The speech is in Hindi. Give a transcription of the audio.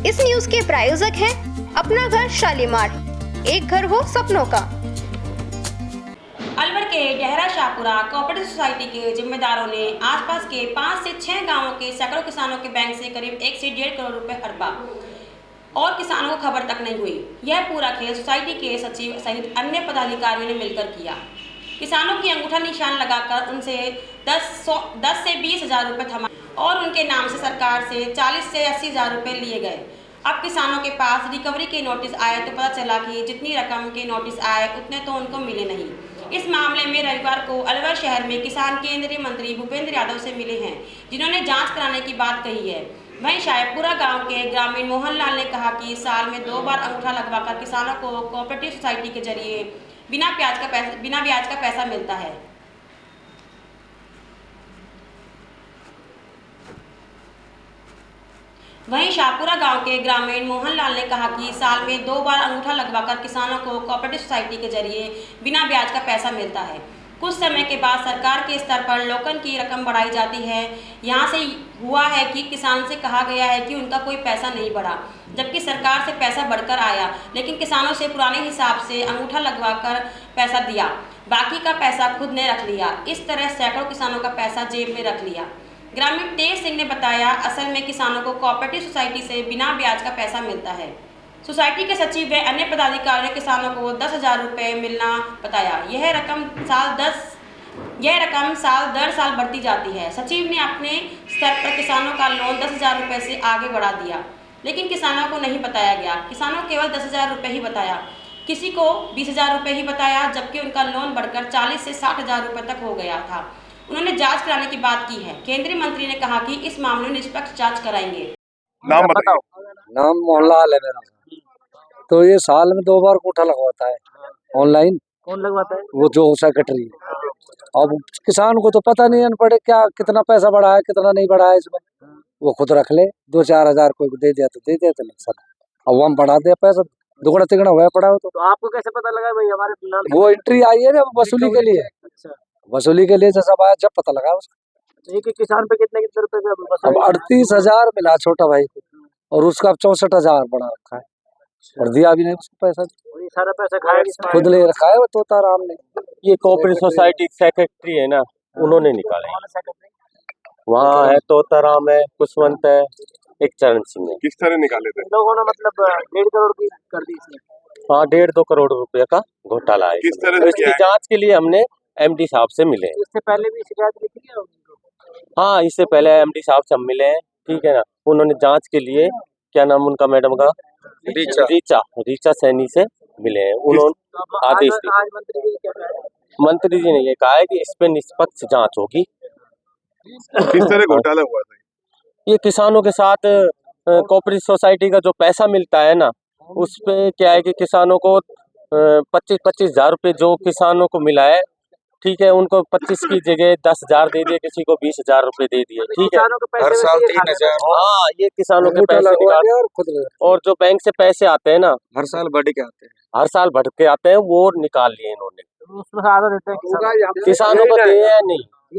इस न्यूज के प्रायोजक हैं अपना घर शालीमार, एक घर हो सपनों का। अलवर के डेहरा शाहपुरा कोऑपरेटिव सोसाइटी के जिम्मेदारों ने आसपास के 5 से 6 गांवों के सैकड़ों किसानों के बैंक से करीब 1 से 1.5 करोड़ रुपए हड़पा और किसानों को खबर तक नहीं हुई। यह पूरा खेल सोसाइटी के सचिव सहित अन्य पदाधिकारियों ने मिलकर किया। किसानों की अंगूठा निशान लगाकर उनसे 10 से 20 हज़ार रुपये थमा और उनके नाम से सरकार से 40 से 80 हज़ार रुपये लिए गए। अब किसानों के पास रिकवरी के नोटिस आए तो पता चला कि जितनी रकम के नोटिस आए उतने तो उनको मिले नहीं। इस मामले में रविवार को अलवर शहर में किसान केंद्रीय मंत्री भूपेंद्र यादव से मिले हैं, जिन्होंने जांच कराने की बात कही है। वहीं शाहपुरा गांव के ग्रामीण मोहनलाल ने कहा कि साल में 2 बार अंगूठा लगवाकर किसानों को कोऑपरेटिव सोसाइटी के जरिए बिना ब्याज का पैसा मिलता है। वहीं शाहपुरा गांव के ग्रामीण मोहनलाल ने कहा कि साल में 2 बार अंगूठा लगवाकर किसानों को कोऑपरेटिव सोसाइटी के जरिए बिना ब्याज का पैसा मिलता है। कुछ समय के बाद सरकार के स्तर पर लोकन की रकम बढ़ाई जाती है। यहाँ से हुआ है कि किसान से कहा गया है कि उनका कोई पैसा नहीं बढ़ा, जबकि सरकार से पैसा बढ़कर आया, लेकिन किसानों से पुराने हिसाब से अंगूठा लगवाकर पैसा दिया, बाकी का पैसा खुद ने रख लिया। इस तरह सैकड़ों किसानों का पैसा जेब में रख लिया। ग्रामीण तेज सिंह ने बताया, असल में किसानों को कोऑपरेटिव सोसाइटी से बिना ब्याज का पैसा मिलता है। सोसाइटी के सचिव व अन्य पदाधिकारियों ने किसानों को 10 हज़ार रुपये मिलना बताया। यह रकम साल दर साल बढ़ती जाती है। सचिव ने अपने स्तर पर किसानों का लोन 10 हज़ार रुपये से आगे बढ़ा दिया, लेकिन किसानों को नहीं बताया गया। किसानों केवल 10 हज़ार रुपये ही बताया, किसी को 20 हज़ार रुपये ही बताया, जबकि उनका लोन बढ़कर 40 से 60 हज़ार रुपये तक हो गया था। उन्होंने जांच कराने की बात की है। केंद्रीय मंत्री ने कहा कि इस मामले में निष्पक्ष जांच कराएंगे। नाम बताओ। नाम मोहनलाल है मेरा। तो ये साल में 2 बार अंगूठा लगवाता है ऑनलाइन। कौन लगवाता है? वो जो सेक्रेटरी है। अब किसान को तो पता नहीं अनपढ़ क्या कितना पैसा बढ़ा है कितना नहीं बढ़ा है इसमें, वो खुद रख ले। 2-4 हज़ार कोई दे दिया तो दे दिया तो सब। अब हम बढ़ा दिया पैसा, दुगना तिगना हुआ पड़ा हो। तो आपको कैसे पता लगा भाई हमारे? वो एंट्री आई है ना वसूली के लिए। अच्छा, वसूली के लिए सब आया, जब पता लगा उसका। एक किसान पे कितने रुपए? अब 38 हज़ार मिला छोटा भाई को, और उसका अब 64 हज़ार बना रखा है, और दिया भी नहीं उसको पैसा। ये सारा पैसा खाया खुद ले रखा है वो तोताराम ने। ये कोऑपरेटिव सोसाइटी सेक्रेटरी है ना, उन्होंने निकाले। वहाँ है तोताराम है, कुशवंत है, एक चरण सिंह है। किस तरह निकाले थे? लोगों ने मतलब 1.5 करोड़ की कर दी इसने। हाँ, 1.5-2 करोड़ रुपए का घोटाला है। किस तरह से इसकी जांच के लिए हमने एमडी साहब से मिले। इससे पहले भी शिकायत की थी उनको? हाँ, इससे पहले एमडी साहब से हम मिले हैं, ठीक है ना। उन्होंने जांच के लिए, क्या नाम उनका मैडम का, रीचा सैनी से मिले हैं। उन्होंने आदेश दिए। आज मंत्री जी क्या कह रहे हैं? मंत्री जी ने ये कहा है कि इस पे निष्पक्ष जांच होगी। किस तरह घोटाला हुआ था? ये किसानों के साथ कोऑपरेटिव सोसाइटी का जो पैसा मिलता है ना, उस पे क्या है कि किसानों को 25-25 हज़ार रुपये जो किसानों को मिला है, ठीक है, उनको 25 की जगह 10 हज़ार दे दिए, किसी को 20 हज़ार रुपये दे दिए, ठीक है। हर साल 3 हज़ार। हाँ, ये किसानों के पैसे निकाल, और जो बैंक से पैसे आते हैं ना, हर साल बढ़ के आते हैं। हर साल बढ़ के आते हैं, वो निकाल लिए इन्होंने। उसमें आधा देते हैं किसानों को दिए नहीं।